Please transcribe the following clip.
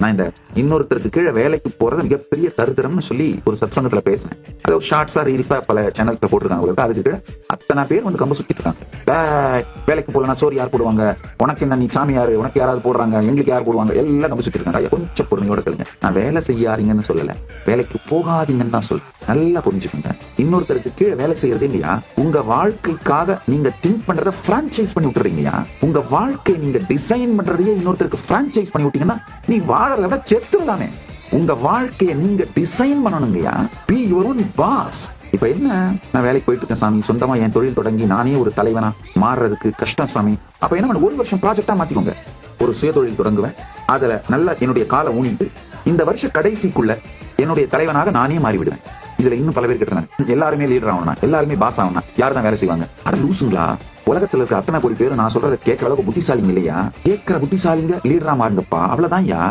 நான் இந்த இன்னொருத்தருக்கு கீழே வேலைக்கு போறது மிகப்பெரிய தருத்திரம்னு சொல்லி ஒரு சத்சங்கத்துல பேசினேன். அது ஒரு ஷார்ட்ஸா ரீல்ஸா பல சேனல்ஸ்ல போட்டிருக்காங்க. அதுக்கு கீழே அத்தனை பேர் வந்து கம்ப சுத்திட்டு இருக்காங்க. வேலைக்கு போலனா சோறு யார் போடுவாங்க, உனக்கு என்ன, நீ சாமி யாரு, உனக்கு யாராவது போடுறாங்க, எங்களுக்கு யார் போடுவாங்க, எல்லாம் கம்ப சுத்திட்டு இருக்காங்க. கொஞ்சம் பொறுமையோட கேளுங்க. நான் வேலை செய்யாதீங்கன்னு சொல்லல, வேலைக்கு போகாதீங்கன்னு தான் சொல்றேன். நல்லா புரிஞ்சுக்கோங்க. இன்னொருத்தருக்கு கீழே வேலை செய்யறது இல்லையா, உங்க வாழ்க்கைக்காக நீங்க திங்க் பண்றத பிரான்சைஸ் பண்ணி விட்டுறீங்கயா. உங்க வாழ்க்கை நீங்க டிசைன் பண்றதையே இன்னொருத்தருக்கு பிரான்சைஸ் பண்ணி விட்டீங்கன்னா நீ வாழறத விட செத்துடலாமே. உங்க வாழ்க்கையை நீங்க டிசைன் பண்ணணுங்கய்யா. Be your own boss. இப்ப என்ன, நான் வேலைக்கு போயிட்டு இருக்கேன் சாமி, சொந்தமா என் தொழில் தொடங்கி நானே ஒரு தலைவனா மாறுறதுக்கு கஷ்டம் சாமி. அப்ப என்ன பண்ண, 1 வருஷம் ப்ராஜெக்டா மாத்திக்கோங்க. ஒரு சுய தொழில் தொடங்குவேன், அதுல நல்ல என்னுடைய காலை ஊனிட்டு இந்த வருஷ கடைசிக்குள்ள என்னுடைய தலைவனாக நானே மாறிவிடுவேன். இதுல இன்னும் பல பேர் கேட்டாங்க, எல்லாருமே லீடர் ஆகணும், எல்லாருமே பாஸ் ஆகணும், யாரு தான் வேலை செய்வாங்க? அட லூசுங்களா, உலகத்துல இருக்க அத்தனை கோடி பேரும் நான் சொல்றதை கேட்கற அளவுக்கு புத்திசாலிங்க இல்லையா? கேட்கிற புத்திசாலிங்க லீடரா மாறுங்கப்பா, அவ்வளவுதான் யா.